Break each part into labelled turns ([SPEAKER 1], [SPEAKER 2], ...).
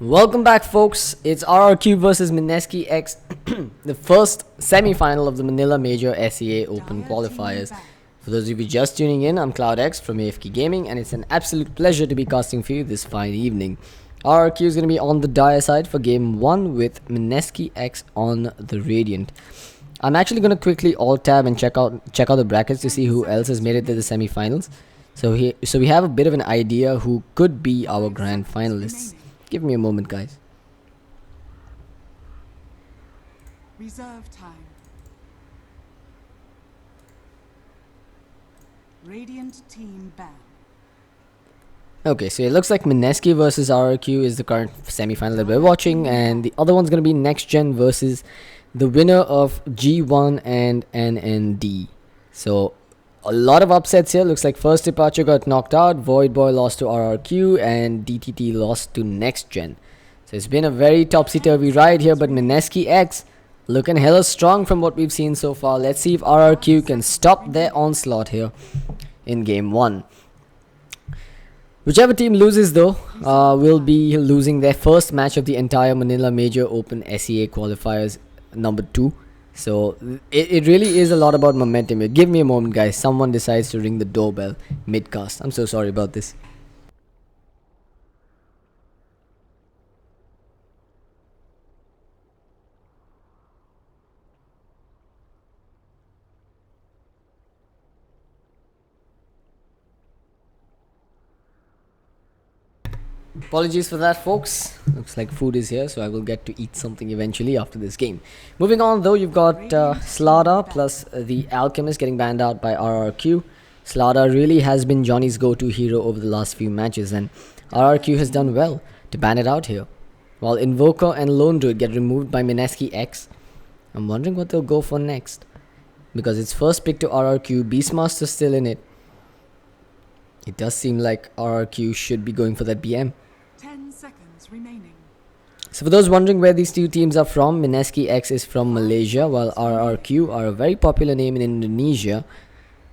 [SPEAKER 1] Welcome back, folks. It's RRQ versus Mineski X, the first semi-final of the Manila Major SEA Open qualifiers. For those of you just tuning in, I'm Cloud X from AFK Gaming, and it's an absolute pleasure to be casting for you this fine evening. RRQ is going to be on the dire side for Game 1 with Mineski X on the Radiant. I'm actually going to quickly alt-tab and check out the brackets to see who else has made it to the semi-finals. So we have a bit of an idea who could be our grand finalists. Give me a moment, guys.
[SPEAKER 2] Reserve time. Radiant team ban.
[SPEAKER 1] Okay, so it looks like Mineski versus RRQ is the current semi-final that we're watching, and the other one's going to be Next Gen versus the winner of G1 and NND. So a lot of upsets here. Looks like First Departure got knocked out, Void Boy lost to RRQ, and DTT lost to Next Gen. So it's been a very topsy-turvy ride here, but Mineski X looking hella strong from what we've seen so far. Let's see if RRQ can stop their onslaught here in Game 1. Whichever team loses, though, will be losing their first match of the entire Manila Major Open SEA qualifiers number 2. So it really is a lot about momentum here. Give me a moment, guys. Someone decides to ring the doorbell mid-cast. I'm so sorry about this. Apologies for that, folks. Looks like food is here, so I will get to eat something eventually after this game. Moving on, though, you've got Slada plus the Alchemist getting banned out by RRQ. Slada really has been Johnny's go-to hero over the last few matches, and RRQ has done well to ban it out here. While Invoker and Lone Druid get removed by Mineski X, I'm wondering what they'll go for next. Because it's first pick to RRQ, Beastmaster still in it. It does seem like RRQ should be going for that BM.
[SPEAKER 2] 10 seconds remaining.
[SPEAKER 1] So for those wondering where these two teams are from, Mineski X is from Malaysia, while RRQ are a very popular name in Indonesia.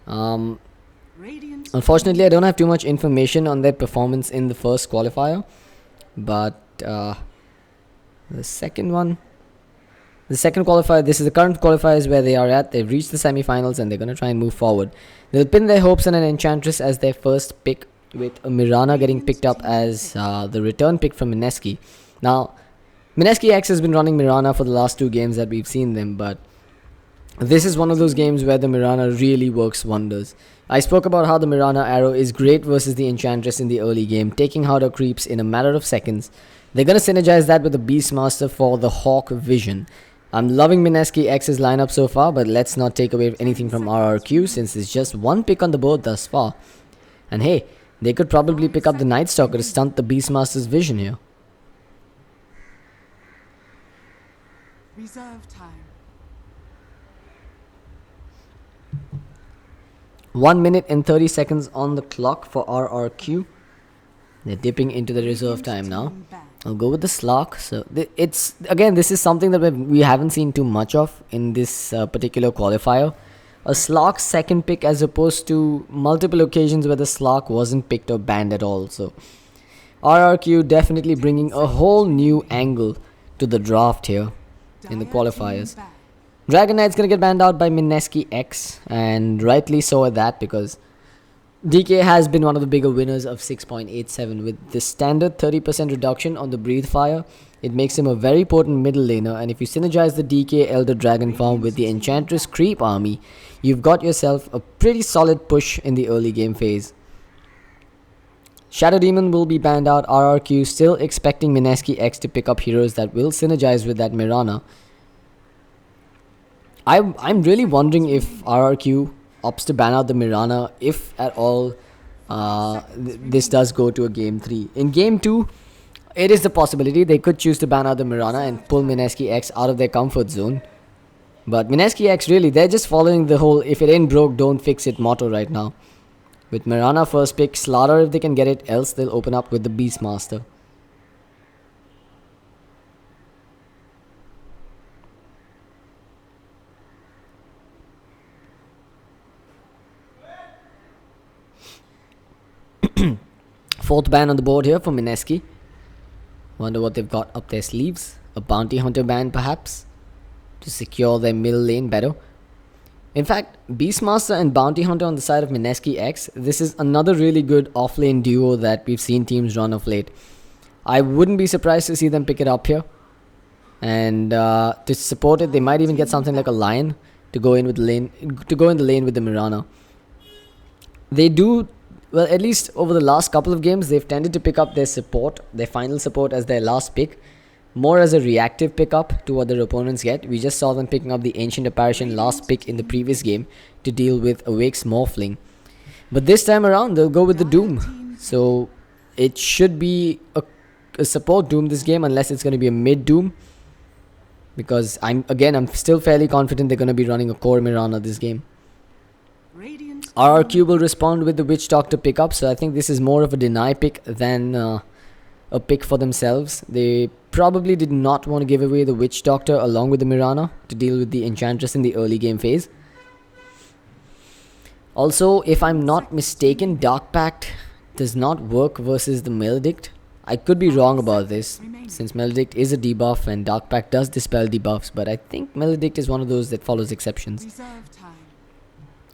[SPEAKER 1] Unfortunately, I don't have too much information on their performance in the first qualifier, but the second qualifier, this is the current qualifiers where they are at. They've reached the semi-finals and they're going to try and move forward. They'll pin their hopes on an Enchantress as their first pick, with a Mirana getting picked up as the return pick from Mineski. Now, Mineski X has been running Mirana for the last 2 games that we've seen them, but this is one of those games where the Mirana really works wonders. I spoke about how the Mirana arrow is great versus the Enchantress in the early game, taking out her creeps in a matter of seconds. They're going to synergize that with the Beastmaster for the Hawk Vision. I'm loving Mineski X's lineup so far, but let's not take away anything from RRQ since it's just one pick on the board thus far. And hey, they could probably pick up the Night Stalker to stunt the Beastmaster's vision here.
[SPEAKER 2] Reserve time.
[SPEAKER 1] 1 minute and 30 seconds on the clock for RRQ. They're dipping into the reserve time now. I'll go with the Slark. So it's again, this is something that we haven't seen too much of in this particular qualifier. A Slark second pick as opposed to multiple occasions where the Slark wasn't picked or banned at all. So RRQ definitely bringing a whole new angle to the draft here in the qualifiers. Dragon Knight's gonna get banned out by Mineski X, and rightly so at that, because DK has been one of the bigger winners of 6.87 with the standard 30% reduction on the Breathe Fire. It makes him a very potent middle laner, and if you synergize the DK Elder Dragon farm with the Enchantress Creep army, you've got yourself a pretty solid push in the early game phase. Shadow Demon will be banned out. RRQ still expecting Mineski X to pick up heroes that will synergize with that Mirana. I'm really wondering if RRQ opts to ban out the Mirana, if at all this does go to a Game 3. In Game 2, it is the possibility they could choose to ban out the Mirana and pull Mineski X out of their comfort zone. But Mineski X, really, they're just following the whole if it ain't broke, don't fix it motto right now. With Mirana first pick, Slaughter if they can get it, else they'll open up with the Beastmaster. Fourth ban on the board here for Mineski. Wonder what they've got up their sleeves. A bounty hunter ban perhaps, to secure their middle lane better. In fact, Beastmaster and Bounty Hunter on the side of Mineski X, this is another really good off-lane duo that we've seen teams run of late. I wouldn't be surprised to see them pick it up here. And to support it, they might even get something like a Lion to go in with the lane, with the Mirana. They do, well, at least over the last couple of games, they've tended to pick up their support, their final support as their last pick, more as a reactive pickup to what their opponents get. We just saw them picking up the Ancient Apparition last pick in the previous game to deal with Awake's Morphling. But this time around, they'll go with the Doom. So it should be a support Doom this game, unless it's going to be a mid Doom. Because I'm still fairly confident they're going to be running a core Mirana this game. RRQ will respond with the Witch Doctor pickup, so I think this is more of a deny pick than a pick for themselves. They probably did not want to give away the Witch Doctor along with the Mirana to deal with the Enchantress in the early game phase. Also, if I'm not mistaken, Dark Pact does not work versus the Maledict. I could be wrong about this, since Maledict is a debuff and Dark Pact does dispel debuffs, but I think Maledict is one of those that follows exceptions.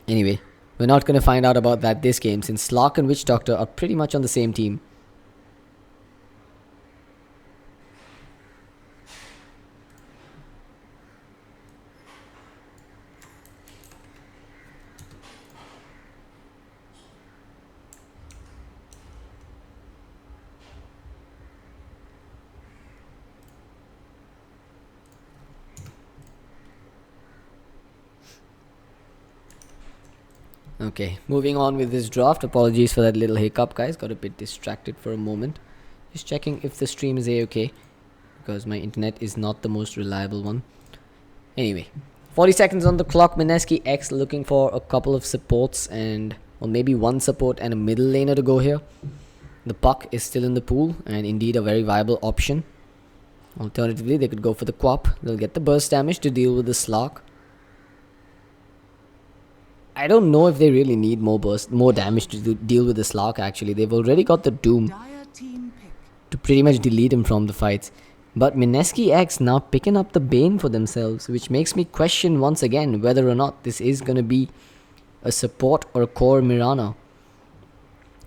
[SPEAKER 1] Anyway, we're not going to find out about that this game, since Slark and Witch Doctor are pretty much on the same team. Okay, moving on with this draft. Apologies for that little hiccup, guys. Got a bit distracted for a moment. Just checking if the stream is a-okay, because my internet is not the most reliable one. Anyway, 40 seconds on the clock. Mineski X looking for a couple of supports and, or maybe one support and a middle laner to go here. The Puck is still in the pool and indeed a very viable option. Alternatively, they could go for the Qual. They'll get the burst damage to deal with the Slark. I don't know if they really need more damage to deal with the Slark actually. They've already got the Doom to pretty much delete him from the fights. But Mineski X now picking up the Bane for themselves, which makes me question once again whether or not this is going to be a support or a core Mirana.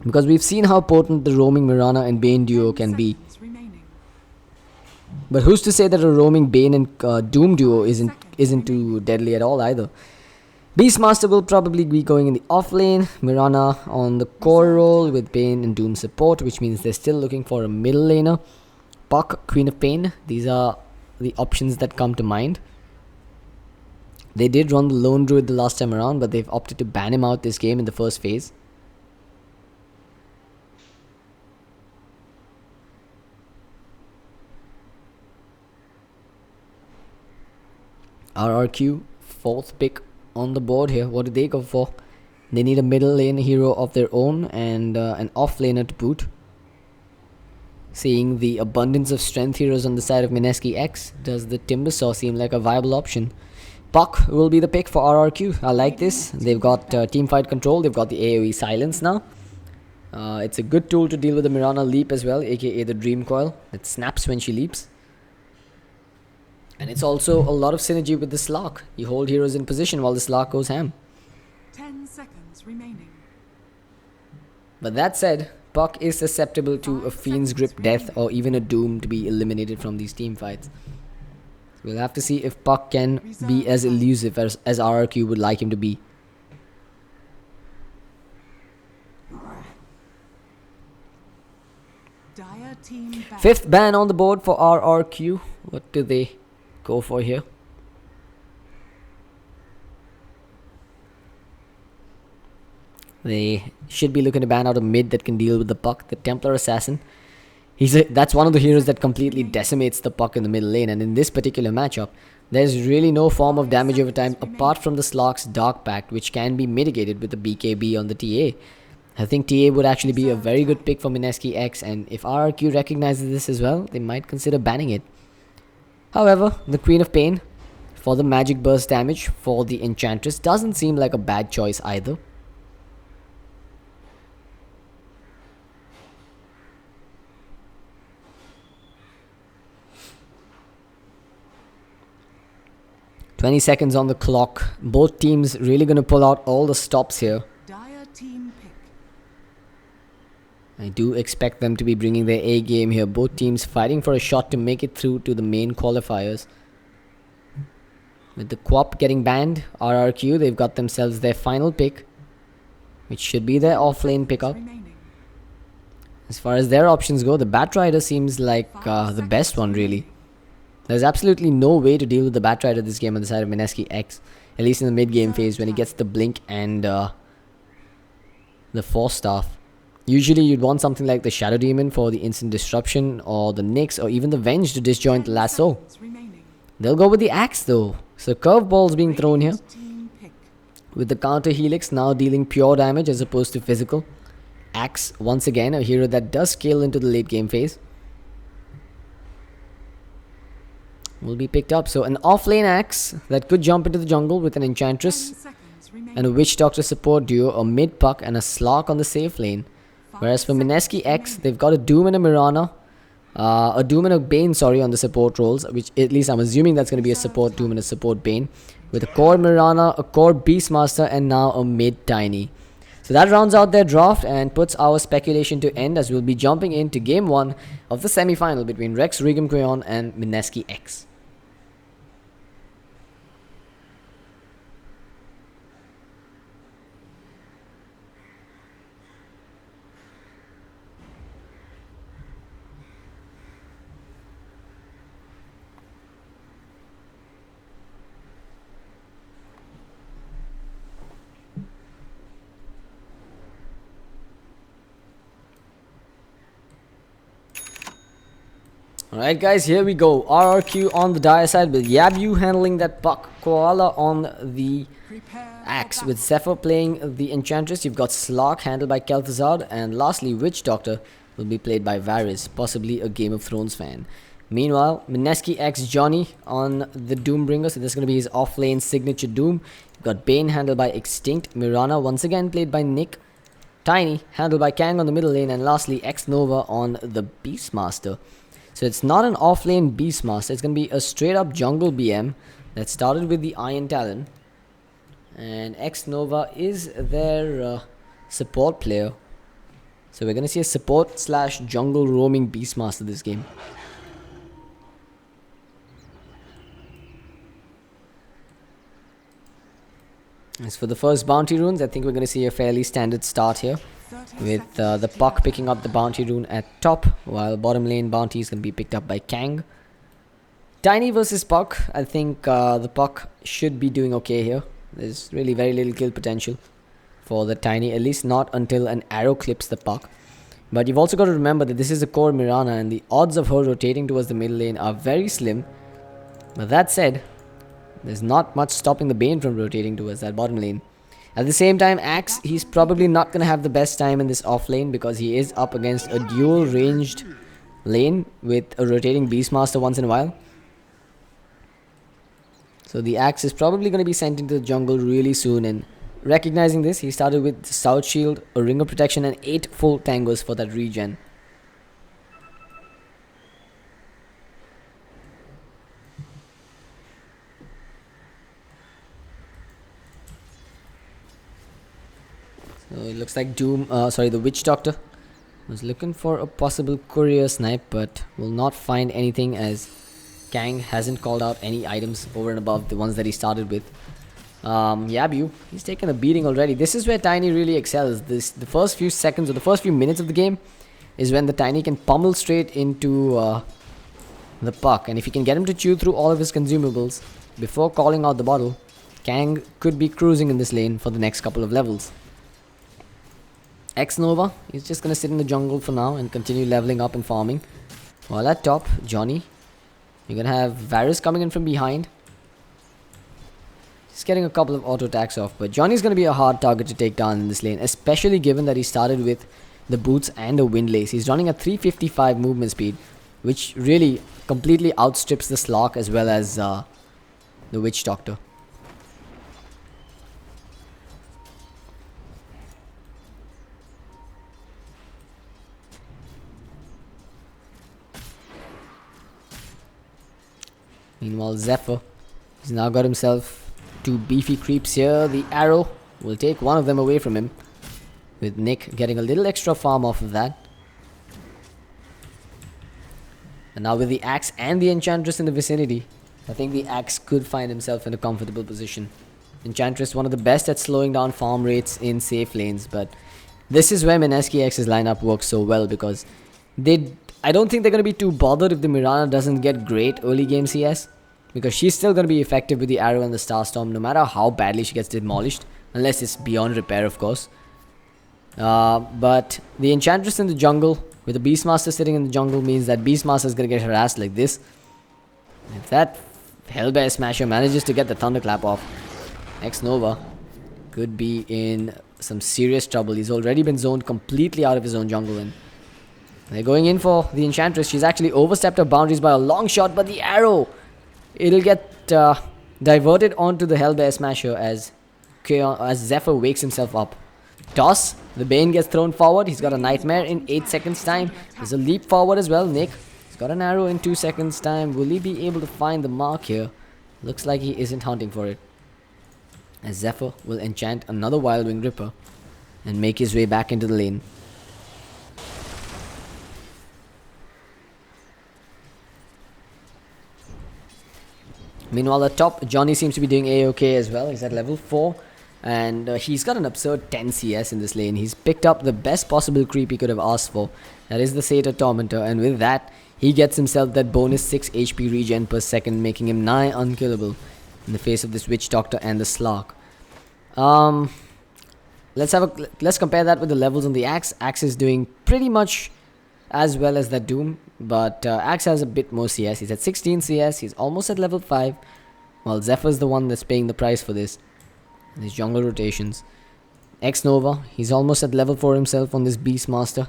[SPEAKER 1] Because we've seen how potent the roaming Mirana and Bane duo can be. But who's to say that a roaming Bane and Doom duo isn't too deadly at all either. Beastmaster will probably be going in the off lane, Mirana on the core role with Bane and Doom support, which means they're still looking for a middle laner. Puck, Queen of Pain, these are the options that come to mind. They did run the Lone Druid the last time around, but they've opted to ban him out this game in the first phase. RRQ, fourth pick on the board here. What did they go for? They need a middle lane hero of their own and an off laner to boot. Seeing the abundance of strength heroes on the side of Mineski X, does the Timbersaw seem like a viable option? Puck will be the pick for RRQ. I like this. They've got teamfight control. They've got the AoE silence now. It's a good tool to deal with the Mirana leap as well, aka the Dream Coil that snaps when she leaps. And it's also a lot of synergy with the Slark. You hold heroes in position while the Slark goes ham.
[SPEAKER 2] 10 seconds remaining.
[SPEAKER 1] But that said, Puck is susceptible to a Fiend's Grip death or even a Doom to be eliminated from these team fights. We'll have to see if Puck can be as elusive as RRQ would like him to be. Fifth ban on the board for RRQ. What do they go for here? They should be looking to ban out a mid that can deal with the Puck, the Templar Assassin. That's one of the heroes that completely decimates the Puck in the middle lane, and in this particular matchup, there's really no form of damage over time apart from the Slark's Dark Pact, which can be mitigated with the BKB on the TA. I think TA would actually be a very good pick for Mineski X, and if RRQ recognizes this as well, they might consider banning it. However, the Queen of Pain for the magic burst damage for the Enchantress doesn't seem like a bad choice either. 20 seconds on the clock. Both teams really going to pull out all the stops here.
[SPEAKER 2] Dire team pick.
[SPEAKER 1] I do expect them to be bringing their A game here. Both teams fighting for a shot to make it through to the main qualifiers. With the Qual getting banned, RRQ, they've got themselves their final pick, which should be their offlane pickup.
[SPEAKER 2] Remaining.
[SPEAKER 1] As far as their options go, the Batrider seems like the best one, really. There's absolutely no way to deal with the Batrider this game on the side of Mineski X, at least in the mid-game phase when he gets the Blink and the Force Staff. Usually you'd want something like the Shadow Demon for the instant disruption, or the Nyx, or even the Venge to disjoint the lasso.
[SPEAKER 2] Remaining.
[SPEAKER 1] They'll go with the Axe though. So curveballs being thrown here,
[SPEAKER 2] Team pick.
[SPEAKER 1] with the counter Helix now dealing pure damage as opposed to physical. Axe, once again, a hero that does scale into the late game phase, will be picked up. So an offlane Axe that could jump into the jungle with an
[SPEAKER 2] 10
[SPEAKER 1] Enchantress
[SPEAKER 2] seconds remaining.
[SPEAKER 1] and a Witch Doctor support duo, a mid puck and a Slark on the safe lane. Whereas for Mineski X, they've got a Doom and a Mirana, a Doom and a Bane, sorry, on the support roles, which at least I'm assuming that's going to be a support Doom and a support Bane, with a core Mirana, a core Beastmaster, and now a mid Tiny. So that rounds out their draft and puts our speculation to end, as we'll be jumping into game 1 of the semi-final between Rex Regum QEON and Mineski X. Alright guys, here we go. RRQ on the dire side with Yabu handling that puck. Koala on the
[SPEAKER 2] Prepare
[SPEAKER 1] Axe with Zephyr playing the Enchantress. You've got Slark handled by Kel'Thuzad, and lastly Witch Doctor will be played by Varys, possibly a Game of Thrones fan. Meanwhile, Mineski X Johnny on the Doombringer, so this is going to be his off-lane signature Doom. You've got Bane handled by Extinct, Mirana once again played by Nick, Tiny handled by Kang on the middle lane, and lastly X Nova on the Beastmaster. So it's not an off-lane Beastmaster, it's going to be a straight-up jungle BM that started with the Iron Talon. And X Nova is their support player. So we're going to see a support slash jungle roaming Beastmaster this game. As for the first bounty runes, I think we're going to see a fairly standard start here, with the Puck picking up the bounty rune at top, while bottom lane bounty is going to be picked up by Kang. Tiny versus Puck, I think the Puck should be doing okay here. There's really very little kill potential for the Tiny, at least not until an arrow clips the Puck. But you've also got to remember that this is a core Mirana, and the odds of her rotating towards the middle lane are very slim. But that said, there's not much stopping the Bane from rotating towards that bottom lane. At the same time, Axe, he's probably not going to have the best time in this off lane, because he is up against a dual ranged lane with a rotating Beastmaster once in a while. So the Axe is probably going to be sent into the jungle really soon, and recognizing this, he started with the South Shield, a Ring of Protection, and 8 full tangos for that regen. So it looks like the Witch Doctor was looking for a possible courier snipe, but will not find anything, as Kang hasn't called out any items over and above the ones that he started with. Yabu, he's taken a beating already. This is where Tiny really excels. The first few seconds or the first few minutes of the game is when the Tiny can pummel straight into the Puck, and if he can get him to chew through all of his consumables before calling out the bottle, Kang could be cruising in this lane for the next couple of levels. X Nova, he's just going to sit in the jungle for now and continue leveling up and farming. While at top, Johnny, you're going to have Varys coming in from behind. He's getting a couple of auto attacks off, but Johnny's going to be a hard target to take down in this lane, especially given that he started with the boots and a windlace. He's running at 355 movement speed, which really completely outstrips the Slark as well as the Witch Doctor. Meanwhile, Zephyr He's now got himself 2 beefy creeps here. The arrow will take one of them away from him, with Nick getting a little extra farm off of that. And now with the axe and the enchantress in the vicinity, I think the axe could find himself in a comfortable position. Enchantress, one of the best at slowing down farm rates in safe lanes, but this is where Mineski X's lineup works so well, because I don't think they're going to be too bothered if the Mirana doesn't get great early game CS, because she's still going to be effective with the arrow and the Starstorm no matter how badly she gets demolished, unless it's beyond repair, of course. But the Enchantress in the jungle with the Beastmaster sitting in the jungle means that Beastmaster is going to get harassed like this. If that Hellbear Smasher manages to get the Thunderclap off, X-Nova could be in some serious trouble. He's already been zoned completely out of his own jungle, and they're going in for the Enchantress. She's actually overstepped her boundaries by a long shot, but the arrow, it'll get diverted onto the Hellbear Smasher as Zephyr wakes himself up. Toss, the Bane gets thrown forward. He's got a Nightmare in 8 seconds time. There's a leap forward as well. Nick, he's got an arrow in 2 seconds time. Will he be able to find the mark here? Looks like he isn't hunting for it, as Zephyr will enchant another Wild Wing Ripper and make his way back into the lane. Meanwhile, at top, Johnny seems to be doing A-OK as well. He's at level 4. And he's got an absurd 10 CS in this lane. He's picked up the best possible creep he could have asked for. That is the Satyr Tormentor. And with that, he gets himself that bonus 6 HP regen per second, making him nigh unkillable in the face of this Witch Doctor and the Slark. Let's compare that with the levels on the Axe. Axe is doing pretty much as well as that Doom, but Axe has a bit more CS. He's at 16 CS. He's almost at level 5, while Zephyr's the one that's paying the price for this. These jungle rotations. X-Nova, he's almost at level 4 himself on this Beastmaster,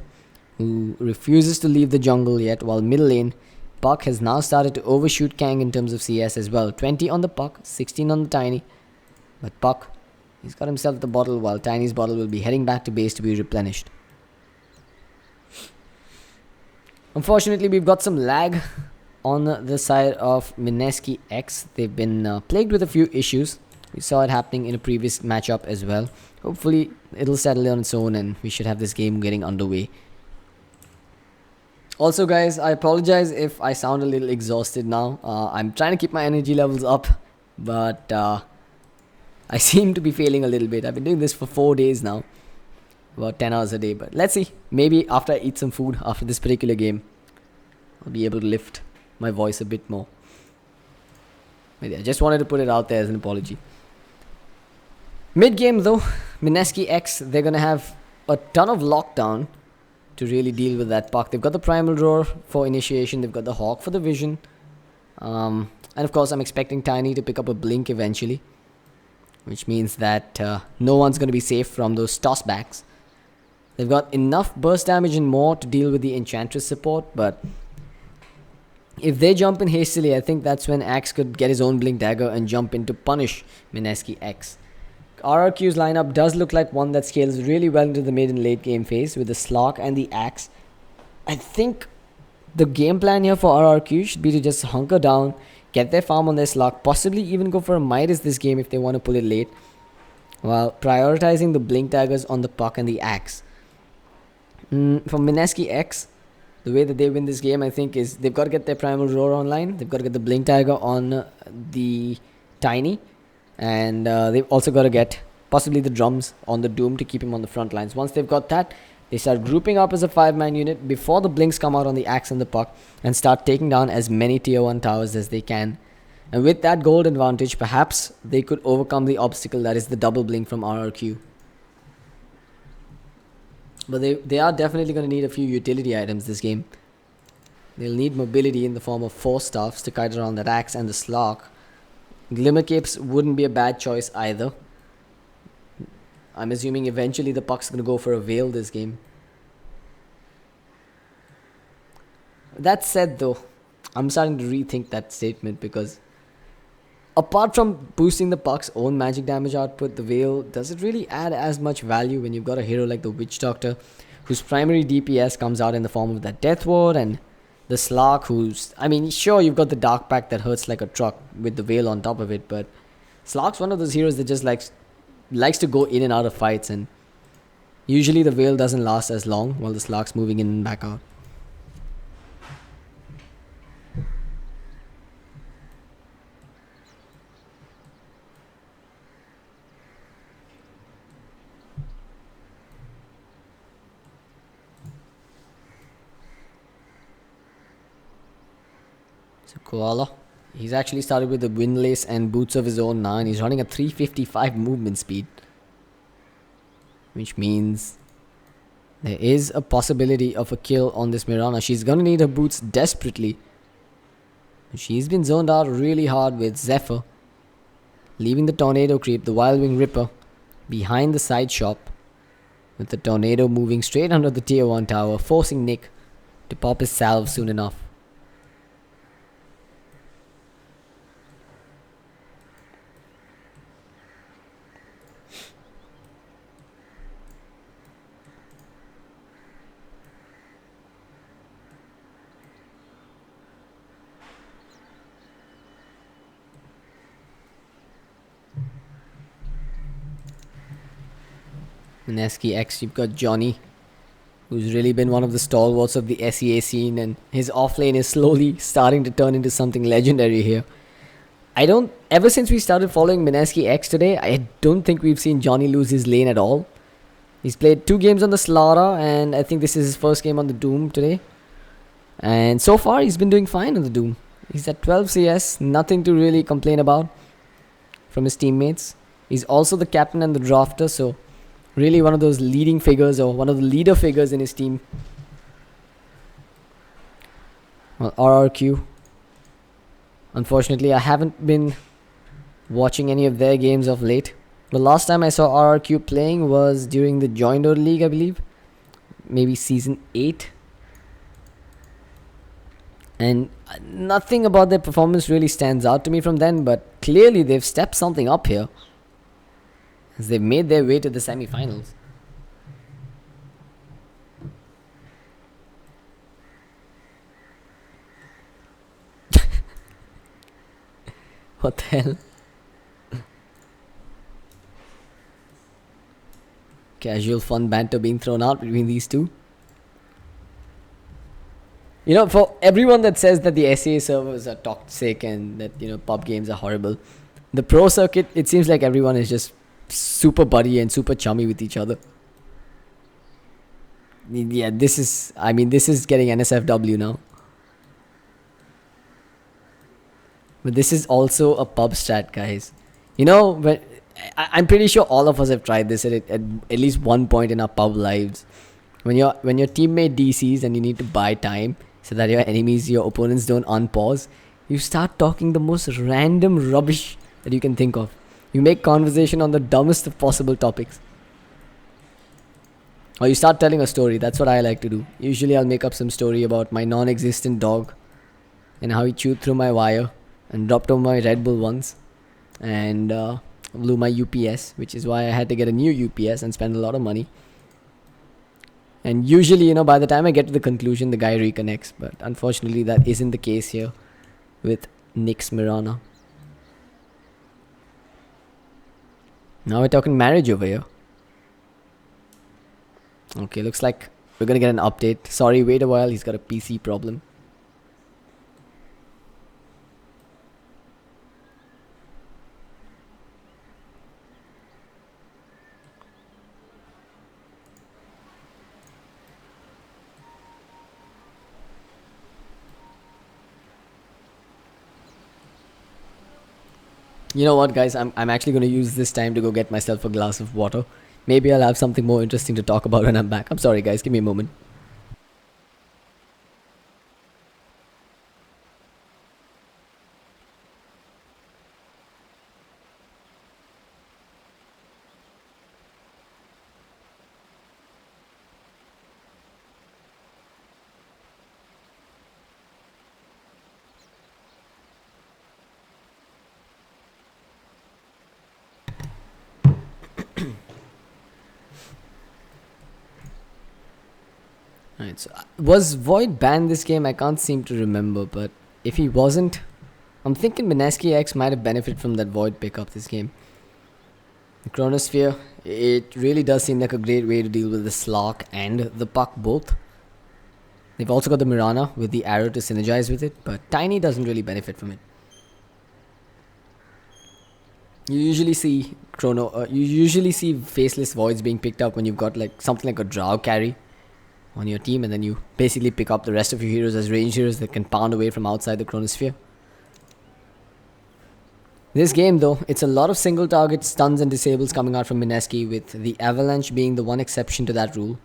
[SPEAKER 1] who refuses to leave the jungle yet, while middle lane, Puck has now started to overshoot Kang in terms of CS as well. 20 on the Puck, 16 on the Tiny. But Puck, he's got himself the bottle, while Tiny's bottle will be heading back to base to be replenished. Unfortunately, we've got some lag on the side of Mineski X. They've been plagued with a few issues. We saw it happening in a previous matchup as well. Hopefully, it'll settle on its own and we should have this game getting underway. Also, guys, I apologize if I sound a little exhausted now. I'm trying to keep my energy levels up, but I seem to be failing a little bit. I've been doing this for 4 days now, about 10 hours a day. But let's see. Maybe after I eat some food after this particular game, I'll be able to lift my voice a bit more. Maybe I just wanted to put it out there as an apology. Mid-game though, Mineski X, they're going to have a ton of lockdown to really deal with that Puck. They've got the Primal Roar for initiation. They've got the Hawk for the vision. And of course, I'm expecting Tiny to pick up a Blink eventually, which means that no one's going to be safe from those tossbacks. They've got enough burst damage and more to deal with the Enchantress support, but if they jump in hastily, I think that's when Axe could get his own Blink Dagger and jump in to punish Mineski X. RRQ's lineup does look like one that scales really well into the mid and late game phase with the Slark and the Axe. I think the game plan here for RRQ should be to just hunker down, get their farm on their Slark, possibly even go for a Midas this game if they want to pull it late, while prioritizing the Blink Daggers on the Puck and the Axe. For Mineski X, the way that they win this game, I think, is they've got to get their Primal Roar online, they've got to get the Blink Dagger on the Tiny, and they've also got to get possibly the drums on the Doom to keep him on the front lines. Once they've got that, they start grouping up as a 5-man unit before the blinks come out on the Axe and the Puck, and start taking down as many tier 1 towers as they can. And with that gold advantage, perhaps they could overcome the obstacle that is the double blink from RRQ. But they are definitely going to need a few utility items this game. They'll need mobility in the form of 4 staffs to kite around that Axe and the Slark. Glimmer Capes wouldn't be a bad choice either. I'm assuming eventually the Puck's going to go for a Veil this game. That said though, I'm starting to rethink that statement, because apart from boosting the Puck's own magic damage output, the Veil, does it really add as much value when you've got a hero like the Witch Doctor, whose primary DPS comes out in the form of that Death Ward and The Slark, who's, I mean, sure, you've got the Dark Pack that hurts like a truck with the Veil on top of it, but Slark's one of those heroes that just likes to go in and out of fights, and usually the Veil doesn't last as long while the Slark's moving in and back out. So Koala, he's actually started with the windlace and boots of his own now, and he's running a 355 movement speed, which means there is a possibility of a kill on this Mirana. She's gonna need her boots desperately. She's been zoned out really hard with Zephyr, leaving the Tornado Creep, the Wild Wing Ripper, behind the side shop, with the Tornado moving straight under the tier 1 tower, forcing Nick to pop his salve soon enough. Mineski X, you've got Johnny, who's really been one of the stalwarts of the SEA scene, and his offlane is slowly starting to turn into something legendary here. Ever since we started following Mineski X today, I don't think we've seen Johnny lose his lane at all. He's played 2 games on the Slara, and I think this is his first game on the Doom today. And so far, he's been doing fine on the Doom. He's at 12 CS, nothing to really complain about from his teammates. He's also the captain and the drafter, so really one of those leading figures, or one of the leader figures in his team. Well, RRQ. Unfortunately, I haven't been watching any of their games of late. The last time I saw RRQ playing was during the Joinder League, I believe. Maybe Season 8. And nothing about their performance really stands out to me from then, but clearly they've stepped something up here, as they've made their way to the semi-finals. What the hell? Casual fun banter being thrown out between these two. You know, for everyone that says that the SEA servers are toxic and that, you know, pub games are horrible, the pro circuit, it seems like everyone is just super buddy and super chummy with each other. Yeah, this is getting NSFW now. But this is also a pub strat, guys. You know, I'm pretty sure all of us have tried this at least one point in our pub lives. When your teammate DCs and you need to buy time so that your enemies, your opponents don't unpause, you start talking the most random rubbish that you can think of. You make conversation on the dumbest of possible topics. Or you start telling a story. That's what I like to do. Usually I'll make up some story about my non-existent dog and how he chewed through my wire and dropped over my Red Bull once and blew my UPS, which is why I had to get a new UPS and spend a lot of money. And usually, you know, by the time I get to the conclusion, the guy reconnects. But unfortunately, that isn't the case here with Nick's Mirana. Now we're talking marriage over here. Okay, looks like we're gonna get an update. Sorry, wait a while, he's got a PC problem. You know what, guys? I'm actually going to use this time to go get myself a glass of water. Maybe I'll have something more interesting to talk about when I'm back. I'm sorry, guys. Give me a moment. Right, so was Void banned this game? I can't seem to remember, but if he wasn't, I'm thinking Mineski X might have benefited from that Void pickup this game. The Chronosphere, it really does seem like a great way to deal with the Slark and the Puck both. They've also got the Mirana with the arrow to synergize with it, but Tiny doesn't really benefit from it. You usually see faceless voids being picked up when you've got like something like a drow carry on your team, and then you basically pick up the rest of your heroes as range heroes that can pound away from outside the Chronosphere. This game though, it's a lot of single target stuns and disables coming out from Mineski, with the Avalanche being the one exception to that rule.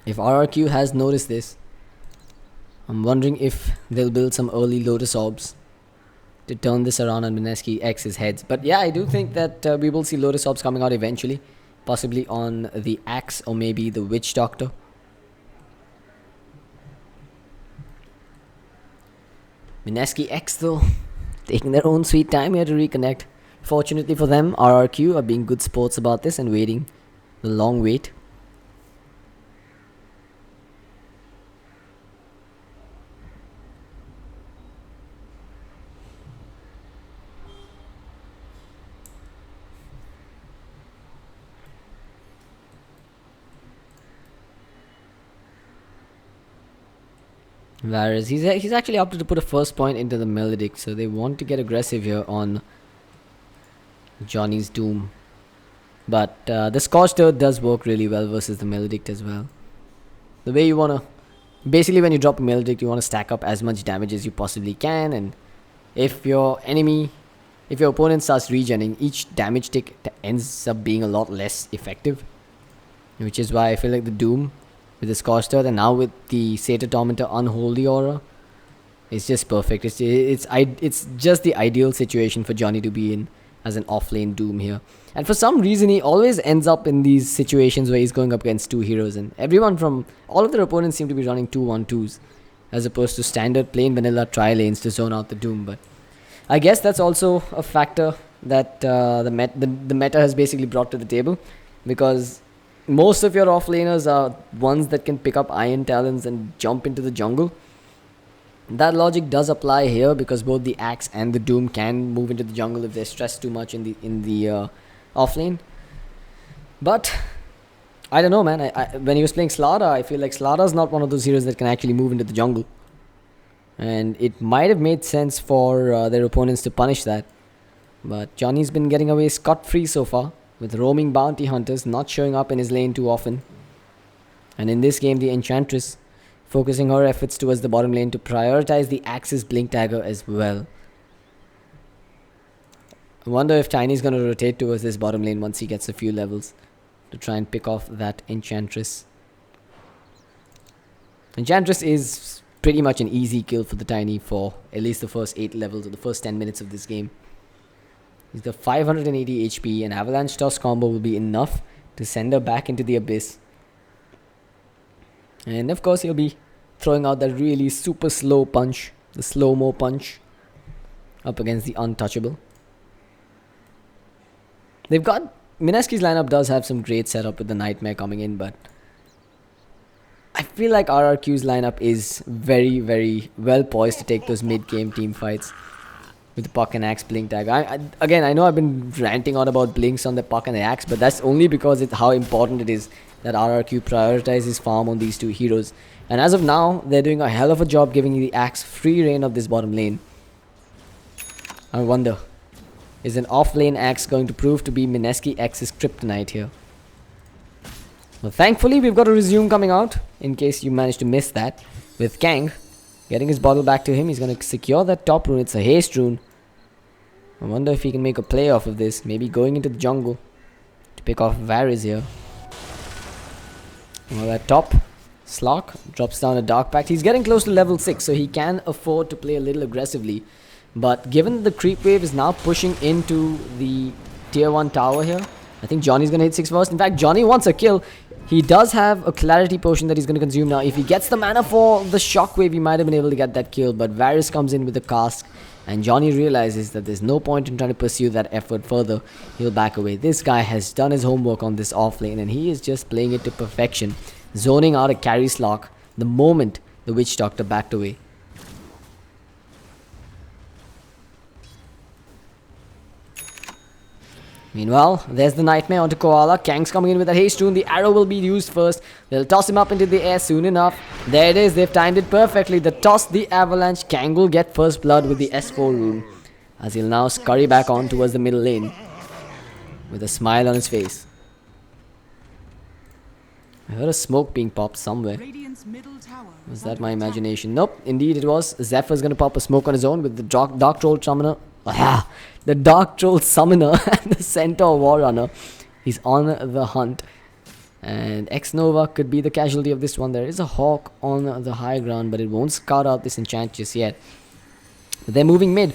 [SPEAKER 1] If RRQ has noticed this, I'm wondering if they'll build some early Lotus Orbs to turn this around on Mineski X's heads. But yeah, I do think that we will see Lotus Orbs coming out eventually, possibly on the Axe or maybe the Witch Doctor. Mineski X though, taking their own sweet time here to reconnect. Fortunately for them, RRQ are being good sports about this and waiting the long wait. Whereas he's actually opted to put a first point into the Melodic, so they want to get aggressive here on Johnny's Doom. But the Scorched Earth does work really well versus the Melodic as well. The way you want to... Basically when you drop a Melodic, you want to stack up as much damage as you possibly can, and if your opponent starts regenerating, each damage tick ends up being a lot less effective. Which is why I feel like the Doom with the Scorched Earth and now with the Satyr Tormentor Unholy Aura, it's just perfect. It's just the ideal situation for Johnny to be in as an off-lane Doom here. And for some reason, he always ends up in these situations where he's going up against two heroes, and all of their opponents seem to be running 2-1-2s as opposed to standard plain vanilla tri-lanes to zone out the Doom. But I guess that's also a factor that the meta has basically brought to the table, because most of your offlaners are ones that can pick up Iron Talons and jump into the jungle. That logic does apply here because both the Axe and the Doom can move into the jungle if they're stressed too much in the offlane. But I don't know, man. When he was playing Slaughter, I feel like Slaughter's not one of those heroes that can actually move into the jungle, and it might have made sense for their opponents to punish that. But Johnny's been getting away scot-free so far, with roaming bounty hunters not showing up in his lane too often. And in this game, the Enchantress focusing her efforts towards the bottom lane to prioritize the Axe's Blink Dagger as well. I wonder if Tiny's going to rotate towards this bottom lane once he gets a few levels to try and pick off that Enchantress. Enchantress is pretty much an easy kill for the Tiny for at least the first 8 levels or the first 10 minutes of this game. He's got 580 HP, and Avalanche Toss combo will be enough to send her back into the abyss. And of course, he'll be throwing out that really super slow punch, the slow-mo punch, up against the Untouchable. Mineski's lineup does have some great setup with the Nightmare coming in, but I feel like RRQ's lineup is very, very well poised to take those mid-game team fights with the Puck and Axe Blink Dagger. I know I've been ranting on about Blinks on the Puck and the Axe, but that's only because it's how important it is that RRQ prioritizes farm on these two heroes. And as of now, they're doing a hell of a job giving the Axe free reign of this bottom lane. I wonder, is an off-lane Axe going to prove to be Mineski X's kryptonite here? Well, thankfully, we've got a resume coming out, in case you managed to miss that, with Kang getting his bottle back to him. He's going to secure that top rune. It's a haste rune. I wonder if he can make a play off of this. Maybe going into the jungle to pick off Varys here. Well, that top Slark drops down a Dark Pact. He's getting close to level 6, so he can afford to play a little aggressively. But given the creep wave is now pushing into the tier 1 tower here, I think Johnny's going to hit 6 first. In fact, Johnny wants a kill. He does have a clarity potion that he's going to consume now. If he gets the mana for the shockwave, he might have been able to get that kill. But Varys comes in with the cask, and Johnny realizes that there's no point in trying to pursue that effort further. He'll back away. This guy has done his homework on this offlane, and he is just playing it to perfection. zoning out a carry Slock the moment the Witch Doctor backed away. Meanwhile, there's the Nightmare onto Koala. Kang's coming in with a haste rune. The arrow will be used first. They'll toss him up into the air soon enough. There it is. They've timed it perfectly. The toss, the avalanche. Kang will get first blood with the S4 rune, as he'll now scurry back on towards the middle lane with a smile on his face. I heard a smoke being popped somewhere.
[SPEAKER 2] Radiant's middle tower
[SPEAKER 1] Was
[SPEAKER 2] is
[SPEAKER 1] that
[SPEAKER 2] under
[SPEAKER 1] my
[SPEAKER 2] attack.
[SPEAKER 1] imagination? Nope, indeed it was. Zephyr's gonna pop a smoke on his own with the Dark Troll Summoner. The Dark Troll Summoner and the Centaur Warrunner. He's on the hunt. And X-Nova could be the casualty of this one. There is a Hawk on the high ground, but it won't scout out this Enchantress yet. But they're moving mid.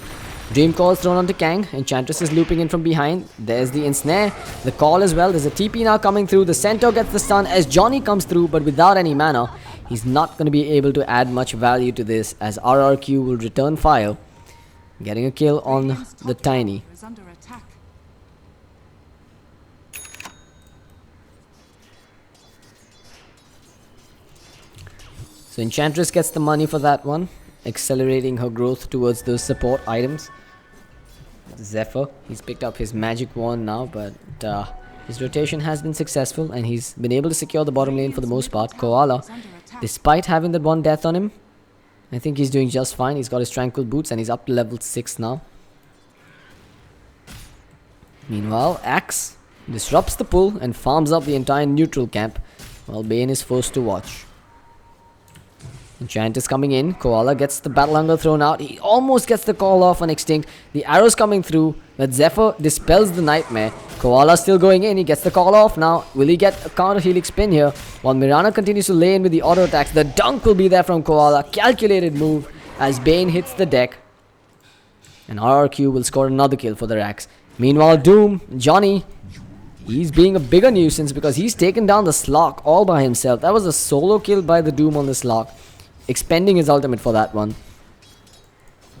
[SPEAKER 1] Dream Call is thrown onto Kang. Enchantress is looping in from behind. There's the Ensnare. The Call as well. There's a TP now coming through. The Centaur gets the stun as Johnny comes through, but without any mana. He's not going to be able to add much value to this, as RRQ will return fire, getting a kill on
[SPEAKER 2] Radiant's top
[SPEAKER 1] the Tiny.
[SPEAKER 2] tower is under attack.
[SPEAKER 1] So Enchantress gets the money for that one, accelerating her growth towards those support items. Zephyr, he's picked up his magic wand now, but his rotation has been successful and he's been able to secure the bottom lane for the most part. Koala, despite having that one death on him, I think he's doing just fine. He's got his tranquil boots and he's up to level 6 now. Meanwhile, Axe disrupts the pull and farms up the entire neutral camp, while Bane is forced to watch. Enchant is coming in. Koala gets the Battle Hunger thrown out. He almost gets the call off on Extinct. The arrow's coming through, but Zephyr dispels the Nightmare. Koala still going in. He gets the call off now. Will he get a counter Helix spin here? While Mirana continues to lay in with the auto attacks. The dunk will be there from Koala. Calculated move as Bane hits the deck. And RRQ will score another kill for the Rax. Meanwhile, Doom, Johnny, he's being a bigger nuisance because he's taken down the Slock all by himself. That was a solo kill by the Doom on the Slock, expending his ultimate for that one.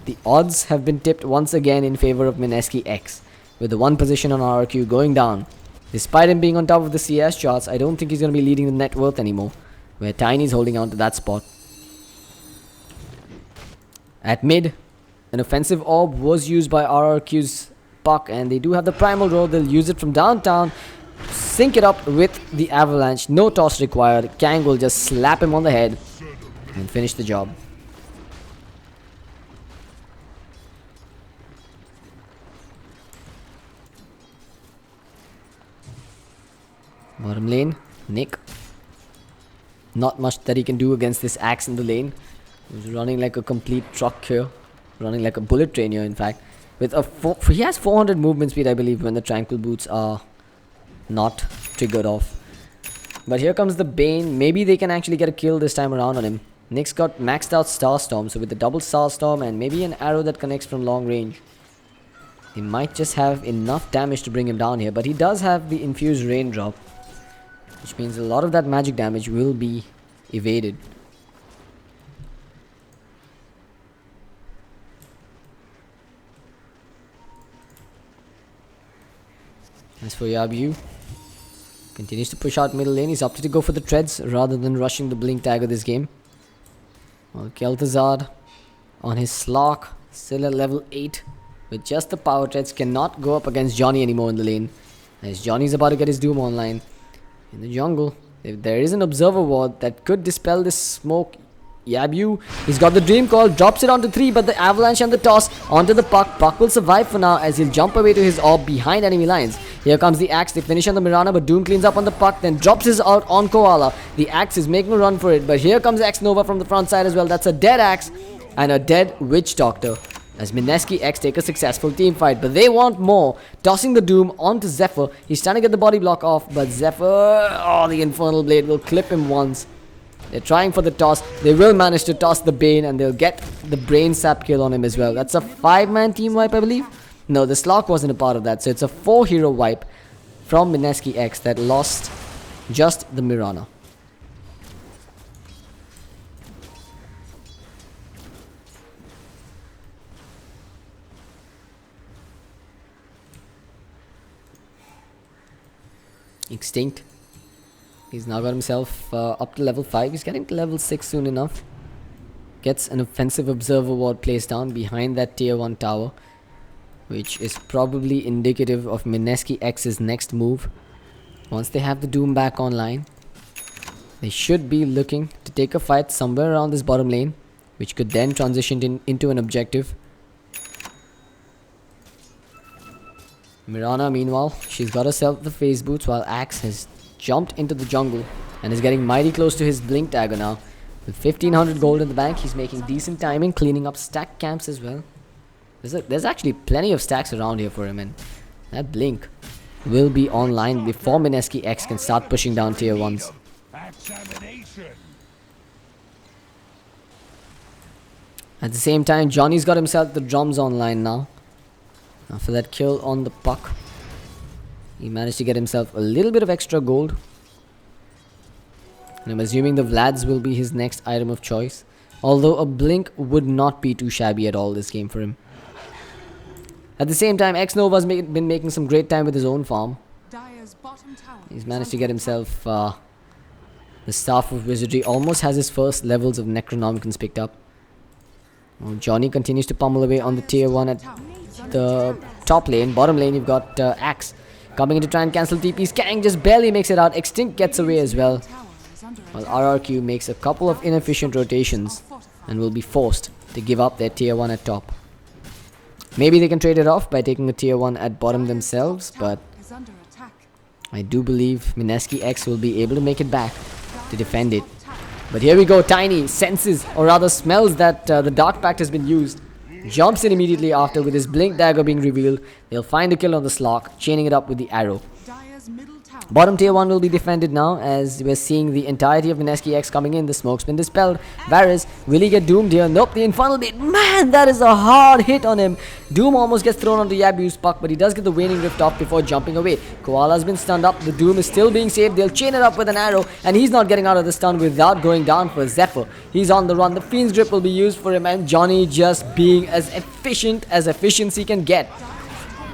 [SPEAKER 1] The odds have been tipped once again in favor of Mineski X, with the one position on RRQ going down. Despite him being on top of the CS charts, I don't think he's going to be leading the net worth anymore, where Tiny's holding on to that spot. At mid, an offensive orb was used by RRQ's Puck, and they do have the primal roll. They'll use it from downtown, sync it up with the avalanche. No toss required. Kang will just slap him on the head and finish the job. Bottom lane, Nick. Not much that he can do against this Axe in the lane. He's running like a complete truck here. Running like a bullet train here, in fact. With a he has 400 movement speed, I believe, when the Tranquil Boots are not triggered off. But here comes the Bane. Maybe they can actually get a kill this time around on him. Nick's got maxed out Starstorm, so with the double Starstorm and maybe an arrow that connects from long range, he might just have enough damage to bring him down here. But he does have the infused raindrop, which means a lot of that magic damage will be evaded. As for Yabu, continues to push out middle lane. He's opted to go for the treads rather than rushing the blink dagger this game. While Kel'Thuzad on his Slock, still at level 8 with just the power treads, cannot go up against Johnny anymore in the lane, as Johnny's about to get his Doom online. In the jungle, if there is an observer ward that could dispel this smoke, Yabu, he's got the Dream Call, drops it onto 3, but the avalanche and the toss onto the Puck. Puck will survive for now as he'll jump away to his orb behind enemy lines. Here comes the Axe. They finish on the Mirana, but Doom cleans up on the Puck, then drops his ult on Koala. The Axe is making a run for it, but here comes X-Nova from the front side as well. That's a dead Axe and a dead Witch Doctor, as Mineski X take a successful team fight. But they want more. Tossing the Doom onto Zephyr. He's trying to get the body block off, but Zephyr, oh, the Infernal Blade will clip him once. They're trying for the toss. They will manage to toss the Bane, and they'll get the Brain Sap kill on him as well. That's a 5-man team wipe, I believe. No, the Slock wasn't a part of that, so it's a 4-hero wipe from Mineski X that lost just the Mirana. Extinct He's now got himself up to level 5. He's getting to level 6 soon enough. Gets an offensive observer ward placed down behind that tier 1 tower, which is probably indicative of Mineski X's next move. Once they have the Doom back online, they should be looking to take a fight somewhere around this bottom lane, which could then transition into an objective. Mirana, meanwhile, she's got herself the phase boots, while Axe has jumped into the jungle and is getting mighty close to his blink dagger now. With 1500 gold in the bank, he's making decent timing, cleaning up stack camps as well. There's actually plenty of stacks around here for him, and that blink will be online before Mineski X can start pushing down tier 1s. At the same time, Johnny's got himself the drums online now. After that kill on the puck, he managed to get himself a little bit of extra gold. And I'm assuming the Vlads will be his next item of choice. Although a blink would not be too shabby at all this game for him. At the same time, X-Nova's been making some great time with his own farm. He's managed to get himself the Staff of Wizardry. Almost has his first levels of Necronomicons picked up. Well, Johnny continues to pummel away on the tier 1 at the top lane. Bottom lane, you've got Axe coming in to try and cancel TPs. Kang just barely makes it out. Extinct gets away as well. While RRQ makes a couple of inefficient rotations and will be forced to give up their tier 1 at top. Maybe they can trade it off by taking a tier 1 at bottom themselves, but I do believe Mineski X will be able to make it back to defend it. But here we go, Tiny senses, or rather smells, that the Dark Pact has been used. Jumps in immediately after with his blink dagger being revealed. They'll find a kill on the Slock, chaining it up with the arrow. Bottom tier 1 will be defended now, as we're seeing the entirety of Mineski X coming in. The smoke's been dispelled. Varys, will he get doomed here? Nope, the Infernal Blade. Man, that is a hard hit on him. Doom almost gets thrown onto Yabu's puck, but he does get the Waning Rift off before jumping away. Koala has been stunned up. The Doom is still being saved. They'll chain it up with an arrow, and he's not getting out of the stun without going down for Zephyr. He's on the run. The Fiend's Grip will be used for him, and Johnny just being as efficient as efficiency can get.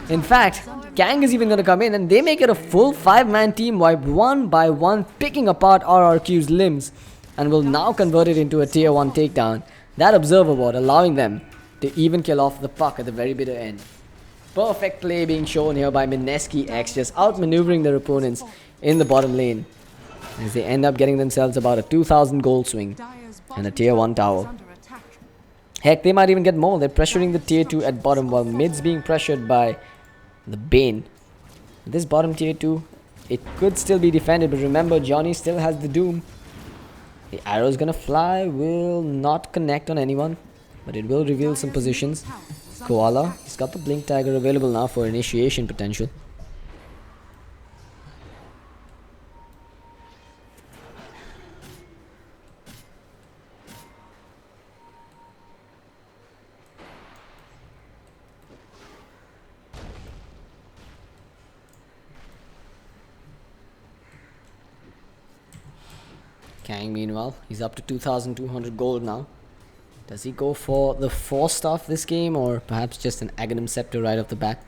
[SPEAKER 1] In fact, Kang is even going to come in, and they make it a full 5-man team wipe one by one, picking apart RRQ's limbs, and will now convert it into a tier 1 takedown. That observer ward allowing them to even kill off the puck at the very bitter end. Perfect play being shown here by Mineski X, just outmaneuvering their opponents in the bottom lane, as they end up getting themselves about a 2000 gold swing and a tier 1 tower. Heck, they might even get more. They're pressuring the tier 2 at bottom, while mid's being pressured by the Bane. This bottom tier 2, it could still be defended, but remember, Johnny still has the Doom. The arrow's gonna fly, will not connect on anyone, but it will reveal some positions. Koala, he's got the Blink Tiger available now for initiation potential. Kang, meanwhile, he's up to 2200 gold now. Does he go for the Force Staff this game, or perhaps just an Aghanim Scepter right off the bat?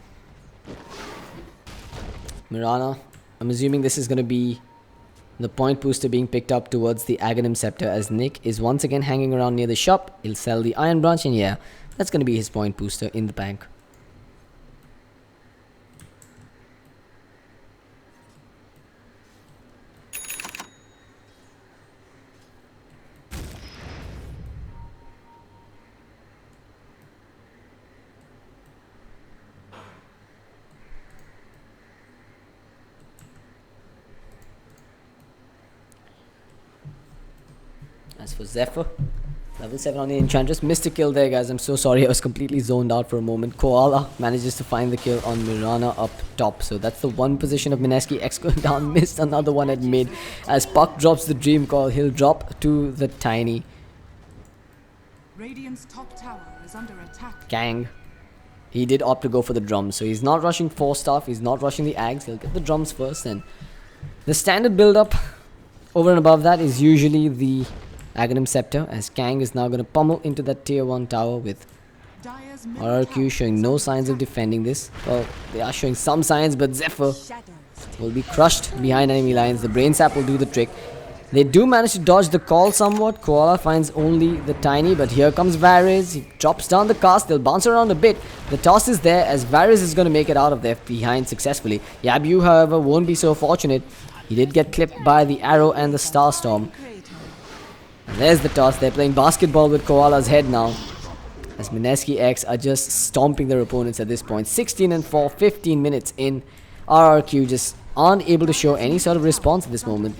[SPEAKER 1] Mirana, I'm assuming this is going to be the point booster being picked up towards the Aghanim Scepter, as Nick is once again hanging around near the shop. He'll sell the Iron Branch, and yeah, that's going to be his point booster in the bank. As for Zephyr, level 7 on the Enchantress. Missed a kill there, guys. I'm so sorry. I was completely zoned out for a moment. Koala manages to find the kill on Mirana up top. So that's the one position of Mineski X going down. Missed another one at mid. As Puck drops the Dream Call, he'll drop to the Tiny.
[SPEAKER 2] Radiant's top tower is under attack.
[SPEAKER 1] Kang. He did opt to go for the drums. So he's not rushing Force Staff. He's not rushing the Ags. He'll get the drums first. And the standard build-up over and above that is usually the Aghanim Scepter, as Kang is now going to pummel into that tier 1 tower, with RRQ showing no signs of defending this. Well, they are showing some signs, but Zephyr will be crushed behind enemy lines. The brain sap will do the trick. They do manage to dodge the call somewhat. Koala finds only the tiny, but here comes Varys. He drops down the cast. They'll bounce around a bit. The toss is there as Varys is going to make it out of there behind successfully. Yabu, however, won't be so fortunate. He did get clipped by the arrow and the Starstorm. And there's the toss. They're playing basketball with Koala's head now, as Mineski X are just stomping their opponents at this point. 16-4, 15 minutes in. RRQ just aren't able to show any sort of response at this moment.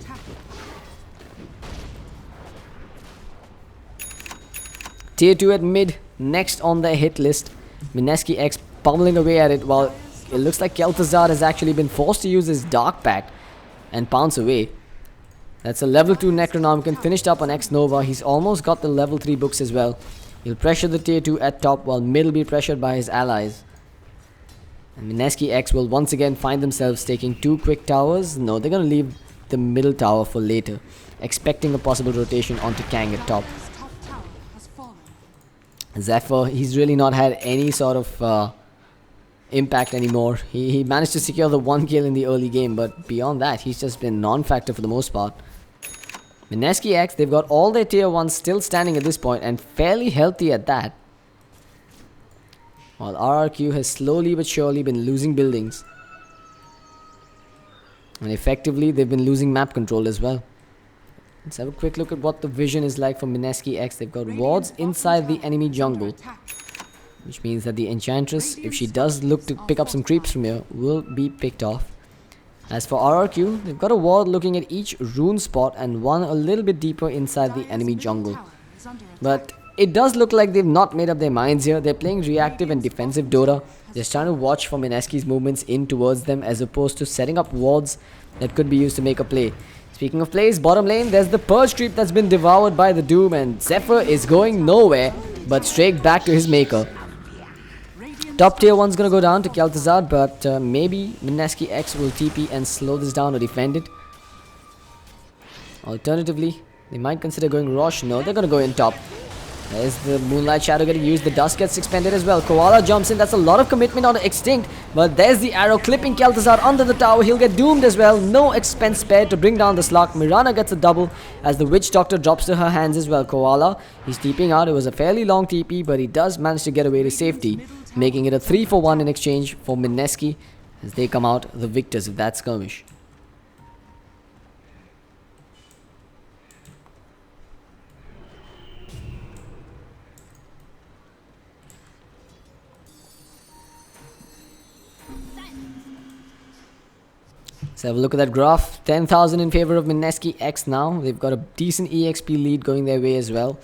[SPEAKER 1] Tier 2 at mid, next on the hit list. Mineski X pummeling away at it, while it looks like Kel'Thuzad has actually been forced to use his Dark Pact and pounce away. That's a level 2 Necronomicon finished up on X Nova. He's almost got the level 3 books as well. He'll pressure the tier 2 at top, while mid will be pressured by his allies. And Mineski X will once again find themselves taking 2 quick towers. No, they're going to leave the middle tower for later, expecting a possible rotation onto Kang at top. Zephyr, he's really not had any sort of impact anymore. He managed to secure the 1 kill in the early game, but beyond that, he's just been non-factor for the most part. Mineski X, they've got all their tier 1s still standing at this point, and fairly healthy at that. While RRQ has slowly but surely been losing buildings. And effectively, they've been losing map control as well. Let's have a quick look at what the vision is like for Mineski X. They've got wards inside the enemy jungle, which means that the Enchantress, if she does look to pick up some creeps from here, will be picked off. As for RRQ, they've got a ward looking at each rune spot and one a little bit deeper inside the enemy jungle. But it does look like they've not made up their minds here. They're playing reactive and defensive Dota, just trying to watch for Mineski's movements in towards them, as opposed to setting up wards that could be used to make a play. Speaking of plays, bottom lane, there's the Purge creep that's been devoured by the Doom, and Zephyr is going nowhere but straight back to his maker. Top tier 1's gonna go down to Kel'Thuzad, but maybe Mineski X will TP and slow this down or defend it. Alternatively, they might consider going Rosh. No, they're gonna go in top. There's the Moonlight Shadow getting used. The Dust gets expended as well. Koala jumps in. That's a lot of commitment on Extinct. But there's the arrow clipping Kel'Thuzad under the tower. He'll get doomed as well. No expense spared to bring down the Slug. Mirana gets a double as the Witch Doctor drops to her hands as well. Koala, he's TPing out. It was a fairly long TP, but he does manage to get away to safety, making it a 3-for-1 in exchange for Mineski as they come out the victors of that skirmish. Let's have a look at that graph. 10,000 in favor of Mineski X now. They've got a decent EXP lead going their way as well.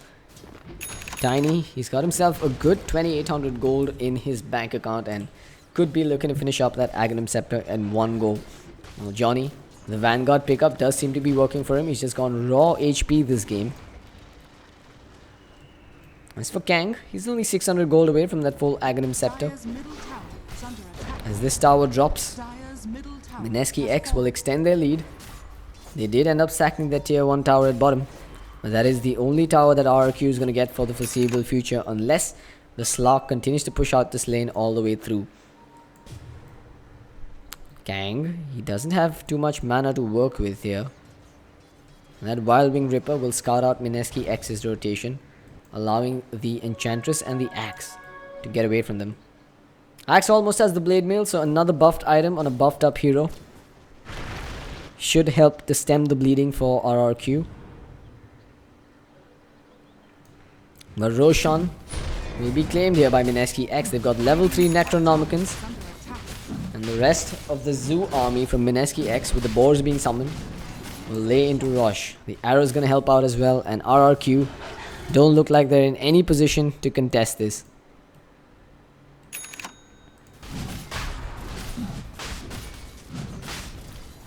[SPEAKER 1] Tiny, he's got himself a good 2,800 gold in his bank account and could be looking to finish up that Aghanim Scepter in one go. Well, Johnny, the Vanguard pickup does seem to be working for him. He's just gone raw HP this game. As for Kang, he's only 600 gold away from that full Aghanim Scepter. As this tower drops, Mineski X will extend their lead. They did end up sacking that tier 1 tower at bottom, but that is the only tower that RRQ is going to get for the foreseeable future, unless the Slark continues to push out this lane all the way through. Kang, he doesn't have too much mana to work with here. That Wild Wing Ripper will scout out Mineski X's rotation, allowing the Enchantress and the Axe to get away from them. Axe almost has the Blade Mail, so another buffed item on a buffed up hero should help to stem the bleeding for RRQ. But Roshan will be claimed here by Mineski X. They've got level 3 Necronomicons, and the rest of the Zoo army from Mineski X, with the boars being summoned, will lay into Rosh. The arrow is going to help out as well, and RRQ don't look like they're in any position to contest this.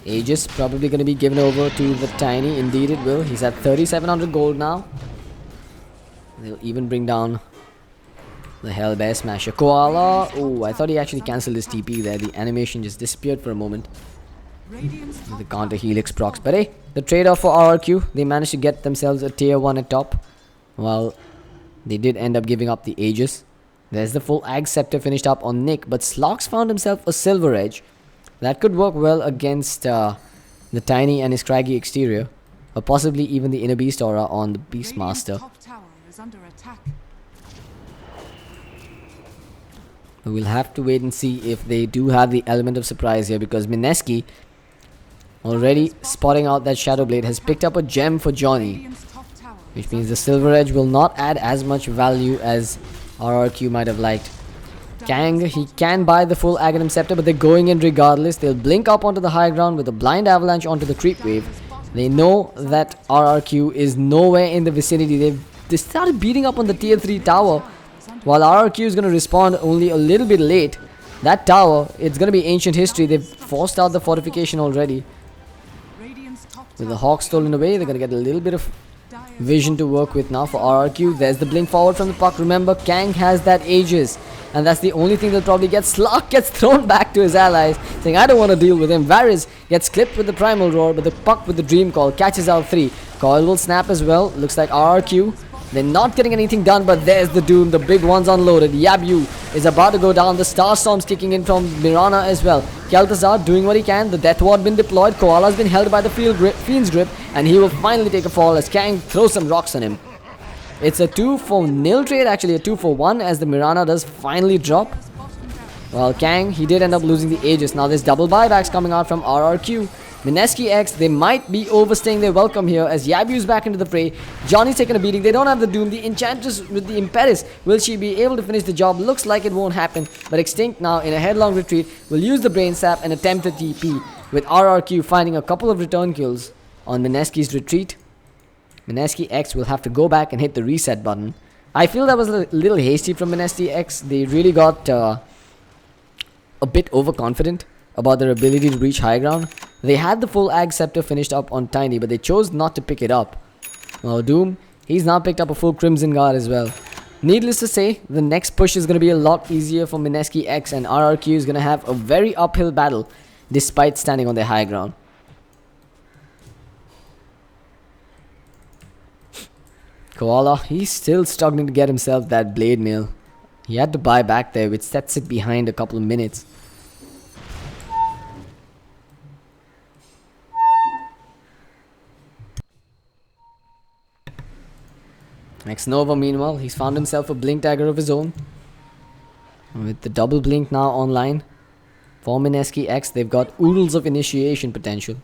[SPEAKER 1] Aegis probably going to be given over to the Tiny. Indeed it will. He's at 3,700 gold now. They'll even bring down the Hellbear Smasher. Koala. Oh, I thought he actually cancelled his TP there. The animation just disappeared for a moment with the counter Helix procs. But hey, the trade-off for RRQ, they managed to get themselves a tier 1 at top, while they did end up giving up the Aegis. There's the full Ag Scepter finished up on Nick, but Slox found himself a Silver Edge. That could work well against the tiny and his craggy exterior, or possibly even the inner beast aura on the
[SPEAKER 2] Radiant's
[SPEAKER 1] Beastmaster.
[SPEAKER 2] top tower is under attack.
[SPEAKER 1] But we'll have to wait and see if they do have the element of surprise here, because Mineski, already spotting out that Shadow Blade, has picked up a gem for Johnny,
[SPEAKER 2] Radiant's top tower
[SPEAKER 1] which
[SPEAKER 2] is
[SPEAKER 1] means the
[SPEAKER 2] under
[SPEAKER 1] Silver Edge will not add as much value as RRQ might have liked. Kang, he can buy the full Aghanim Scepter, but they're going in regardless. They'll blink up onto the high ground with a blind avalanche onto the creep wave. They know that RRQ is nowhere in the vicinity. They started beating up on the tier 3 tower, while RRQ is going to respond only a little bit late. That tower, it's going to be ancient history. They've forced out the fortification already.
[SPEAKER 2] Radiant's top
[SPEAKER 1] With the
[SPEAKER 2] tower
[SPEAKER 1] Hawk stolen away, they're going to get a little bit of vision to work with now for RRQ. There's the blink forward from the puck. Remember, Kang has that Aegis, and that's the only thing they'll probably get. Slark gets thrown back to his allies, saying, I don't want to deal with him. Varys gets clipped with the Primal Roar, but the puck with the Dream Call catches out 3. Coil will snap as well. Looks like RRQ, they're not getting anything done, but there's the Doom. The big one's unloaded. Yabu is about to go down. The Star Storm's kicking in from Mirana as well. Kel'Thuzar doing what he can. The Death Ward been deployed. Koala's been held by the Fiend's Grip, and he will finally take a fall as Kang throws some rocks on him. It's a 2-for-0 trade, actually a 2-for-1, as the Mirana does finally drop. Well, Kang, he did end up losing the Aegis. Now there's double buybacks coming out from RRQ. Mineski X, they might be overstaying their welcome here as Yabu's back into the fray. Johnny's taking a beating. They don't have the Doom. The Enchantress with the Impetus. Will she be able to finish the job? Looks like it won't happen. But Extinct now in a headlong retreat will use the Brain Sap and attempt a TP, with RRQ finding a couple of return kills on Mineski's retreat. Mineski X will have to go back and hit the reset button. I feel that was a little hasty from Mineski X. They really got a bit overconfident about their ability to reach high ground. They had the full Ag Scepter finished up on Tiny, but they chose not to pick it up. Well, Doom, he's now picked up a full Crimson Guard as well. Needless to say, the next push is going to be a lot easier for Mineski X, and RRQ is going to have a very uphill battle despite standing on their high ground. Koala, he's still struggling to get himself that Blade Mail. He had to buy back there, which sets it behind a couple of minutes. Ex Nova, meanwhile, he's found himself a blink dagger of his own. With the double blink now online for Mineski X, they've got oodles of initiation potential.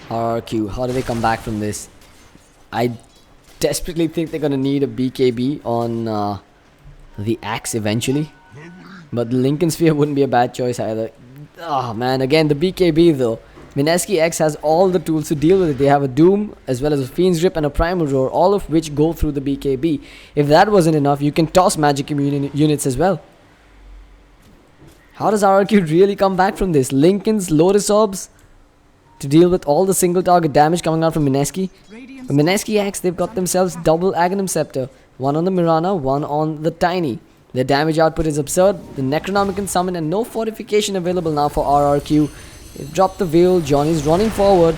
[SPEAKER 1] RRQ, how do they come back from this? I desperately think they're gonna need a BKB on the axe eventually, but the Lincoln Sphere wouldn't be a bad choice either. Oh man, again the BKB though. Mineski X has all the tools to deal with it. They have a Doom as well as a Fiend's Grip and a Primal Roar, all of which go through the BKB. If that wasn't enough, you can toss magic units as well. How does RRQ really come back from this? Lincoln's Lotus Orbs to deal with all the single target damage coming out from Mineski. But Mineski X, they've got themselves double Aghanim Scepter. One on the Mirana, one on the Tiny. Their damage output is absurd. The Necronomicon summon and no fortification available now for RRQ. They've dropped the Veil. Johnny's running forward.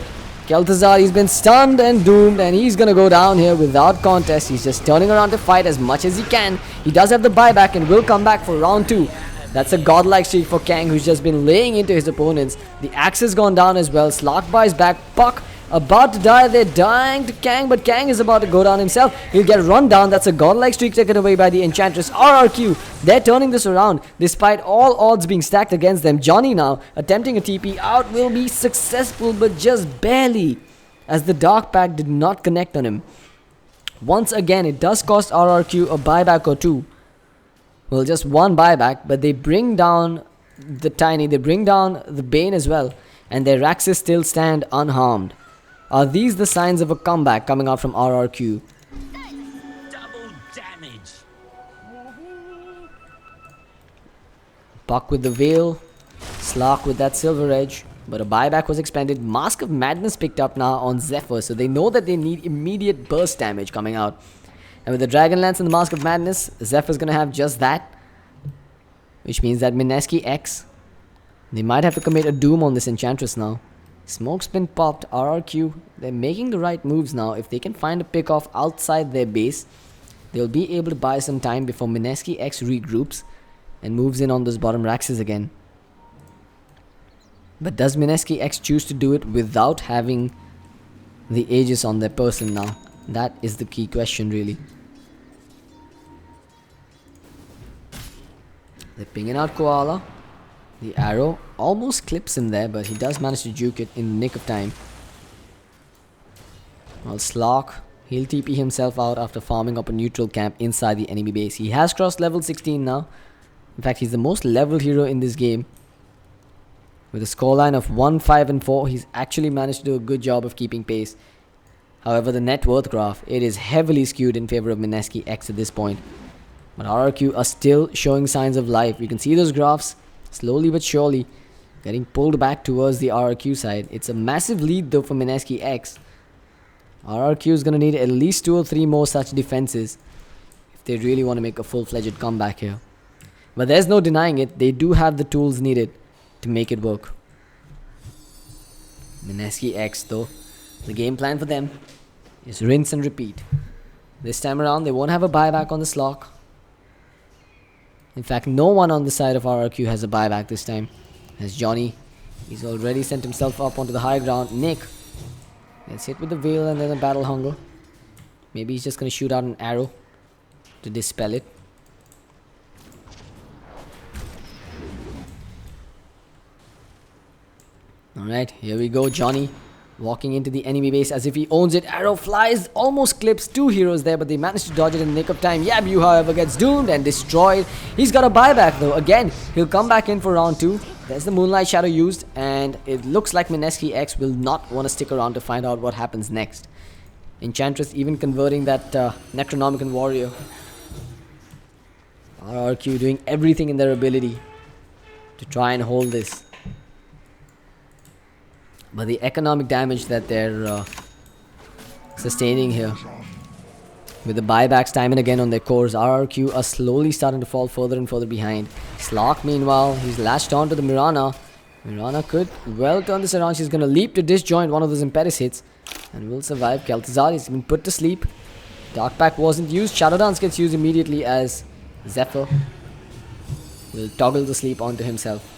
[SPEAKER 1] Kel'Thuzar, he's been stunned and doomed, and he's gonna go down here without contest. He's just turning around to fight as much as he can. He does have the buyback and will come back for round 2. That's a godlike streak for Kang, who's just been laying into his opponents. The axe has gone down as well. Slark buys back. Puck about to die. They're dying to Kang, but Kang is about to go down himself. He'll get run down. That's a godlike streak taken away by the Enchantress. RRQ, they're turning this around despite all odds being stacked against them. Johnny now attempting a TP out will be successful, but just barely, as the Dark Pact did not connect on him. Once again, it does cost RRQ a buyback or 2. Well, just one buyback, but they bring down the Tiny, they bring down the Bane as well, and their Raxes still stand unharmed. Are these the signs of a comeback coming out from RRQ?
[SPEAKER 3] Double damage.
[SPEAKER 1] Puck with the Veil, Slark with that Silver Edge, but a buyback was expended. Mask of Madness picked up now on Zephyr, so they know that they need immediate burst damage coming out. And with the Dragon Lance and the Mask of Madness, Zephyr's gonna have just that. Which means that Mineski X, they might have to commit a Doom on this Enchantress now. Smoke's been popped. RRQ, they're making the right moves now. If they can find a pick off outside their base, they'll be able to buy some time before Mineski X regroups and moves in on those bottom Raxes again. But does Mineski X choose to do it without having the Aegis on their person now? That is the key question, really. They're pinging out Koala. The arrow almost clips him there, but he does manage to juke it in the nick of time. Well, Slock, he'll TP himself out after farming up a neutral camp inside the enemy base. He has crossed level 16 now. In fact, he's the most leveled hero in this game. With a scoreline of 1, 5 and 4, he's actually managed to do a good job of keeping pace. However, the net worth graph, it is heavily skewed in favor of Mineski X at this point. But RRQ are still showing signs of life. You can see those graphs slowly but surely getting pulled back towards the RRQ side. It's a massive lead though for Mineski X. RRQ is going to need at least 2 or 3 more such defenses if they really want to make a full-fledged comeback here. But there's no denying it, they do have the tools needed to make it work. Mineski X though, the game plan for them is rinse and repeat. This time around they won't have a buyback on the Slock. In fact, no one on the side of RRQ has a buyback this time. As Johnny, he's already sent himself up onto the high ground. Nick gets hit with the veil and then a battle hunger. Maybe he's just going to shoot out an arrow to dispel it. Alright, here we go. Johnny walking into the enemy base as if he owns it. Arrow flies, almost clips 2 heroes there, but they managed to dodge it in the nick of time. Yabu, however, gets doomed and destroyed. He's got a buyback though. Again, he'll come back in for round 2. There's the Moonlight Shadow used, and it looks like Mineski X will not want to stick around to find out what happens next. Enchantress even converting that Necronomicon Warrior. RRQ doing everything in their ability to try and hold this. But the economic damage that they're sustaining here, with the buybacks time and again on their cores, RRQ are slowly starting to fall further and further behind. Slock, meanwhile, he's latched on to the Mirana. Mirana could well turn this around. She's going to leap to disjoint one of those Impetus hits and will survive. Kel'Thuzad has been put to sleep. Dark Pack wasn't used. Shadow Dance gets used immediately as Zephyr will toggle the sleep onto himself.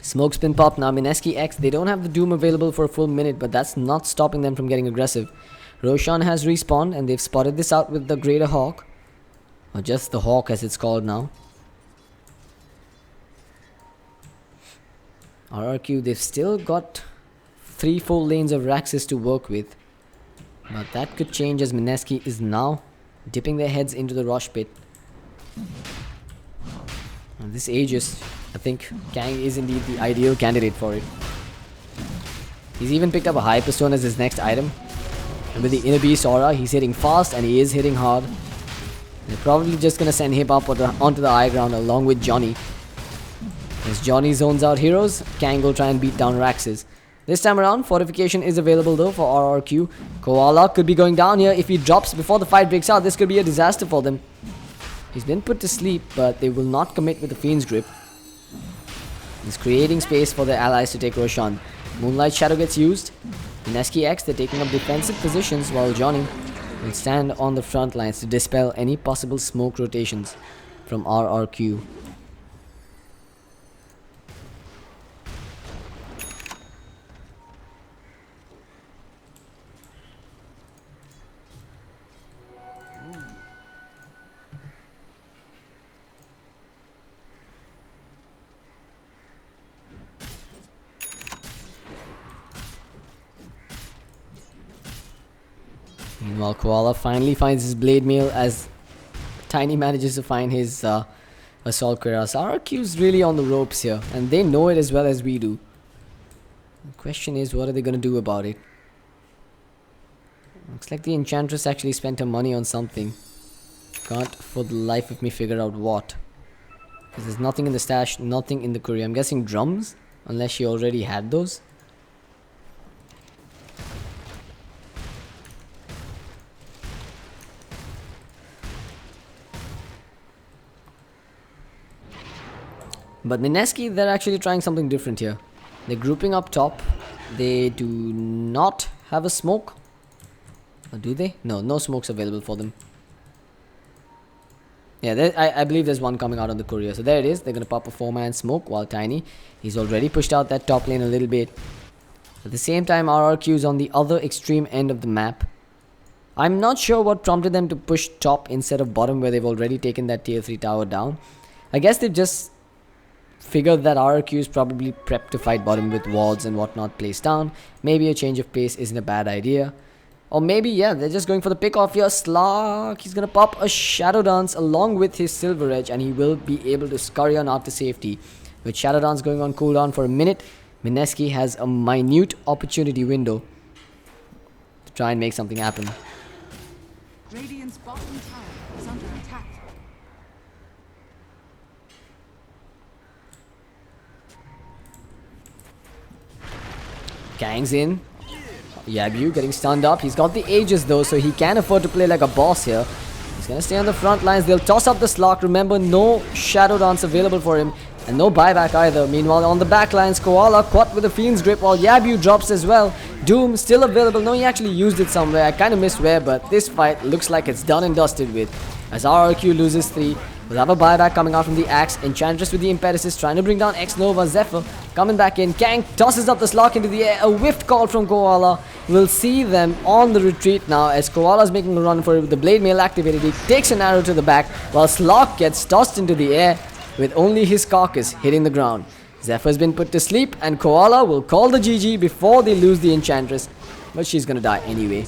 [SPEAKER 1] Smoke's been popped now. Mineski X, they don't have the Doom available for a full minute, but that's not stopping them from getting aggressive. Roshan has respawned and they've spotted this out with the Greater Hawk. Or just the Hawk as it's called now. RRQ, they've still got 3 full lanes of Raxes to work with. But that could change as Mineski is now dipping their heads into the Rosh Pit. And this Aegis, I think Kang is indeed the ideal candidate for it. He's even picked up a Hyperstone as his next item. And with the Inner Beast aura, he's hitting fast and he is hitting hard. They're probably just going to send him up onto the high ground along with Johnny. As Johnny zones out heroes, Kang will try and beat down Raxes. This time around, Fortification is available though for RRQ. Koala could be going down here. If he drops before the fight breaks out, this could be a disaster for them. He's been put to sleep, but they will not commit with the Fiend's Grip. He's creating space for their allies to take Roshan. Moonlight Shadow gets used. Mineski X, they're taking up defensive positions while Johnny will stand on the front lines to dispel any possible smoke rotations from RRQ. Meanwhile, Koala finally finds his Blade Mail as Tiny manages to find his Assault Cuirass. RRQ is really on the ropes here, and they know it as well as we do. The question is, what are they going to do about it? Looks like the Enchantress actually spent her money on something. Can't for the life of me figure out what. Because there's nothing in the stash, nothing in the courier. I'm guessing drums, unless she already had those. But Mineski, they're actually trying something different here. They're grouping up top. They do not have a smoke. Or do they? No, no smokes available for them. Yeah, I believe there's one coming out on the courier. So there it is. They're going to pop a 4-man smoke while Tiny. He's already pushed out that top lane a little bit. At the same time, RRQ is on the other extreme end of the map. I'm not sure what prompted them to push top instead of bottom where they've already taken that tier 3 tower down. I guess they've just figured that RRQ is probably prepped to fight bottom with wards and whatnot placed down. Maybe a change of pace isn't a bad idea. Or maybe, yeah, they're just going for the pick off here. Slark, he's going to pop a Shadow Dance along with his Silver Edge, and he will be able to scurry on after safety. With Shadow Dance going on cooldown for a minute, Mineski has a minute opportunity window to try and make something happen.
[SPEAKER 2] Radiant's bottom tower is under attack.
[SPEAKER 1] Gangs in. Yabu getting stunned up. He's got the Aegis though, so he can afford to play like a boss here. He's gonna stay on the front lines. They'll toss up the Slark. Remember, no Shadow Dance available for him. And no buyback either. Meanwhile, on the back lines, Koala caught with a Fiend's Grip while Yabu drops as well. Doom still available. No, he actually used it somewhere. I kind of missed where, but this fight looks like it's done and dusted with. As RRQ loses 3. We'll have a buyback coming out from the Axe. Enchantress with the Impetus trying to bring down X-Nova. Zephyr coming back in. Kang tosses up the Slark into the air. A whiffed call from Koala. We'll see them on the retreat now as Koala's making a run for it with the Blade Mail activated. He takes an arrow to the back while Slark gets tossed into the air with only his carcass hitting the ground. Zephyr's been put to sleep and Koala will call the GG before they lose the Enchantress. But she's gonna die anyway.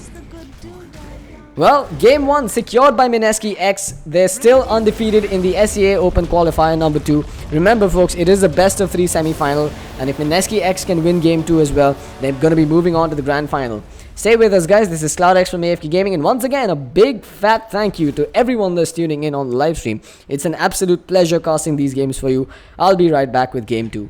[SPEAKER 1] Well, game 1 secured by Mineski X. They're still undefeated in the SEA Open Qualifier number 2. Remember folks, it is the best of 3 semi-final, and if Mineski X can win game 2 as well, they're going to be moving on to the grand final. Stay with us guys, this is CloudX from AFK Gaming, and once again a big fat thank you to everyone that's tuning in on the live stream. It's an absolute pleasure casting these games for you. I'll be right back with game 2.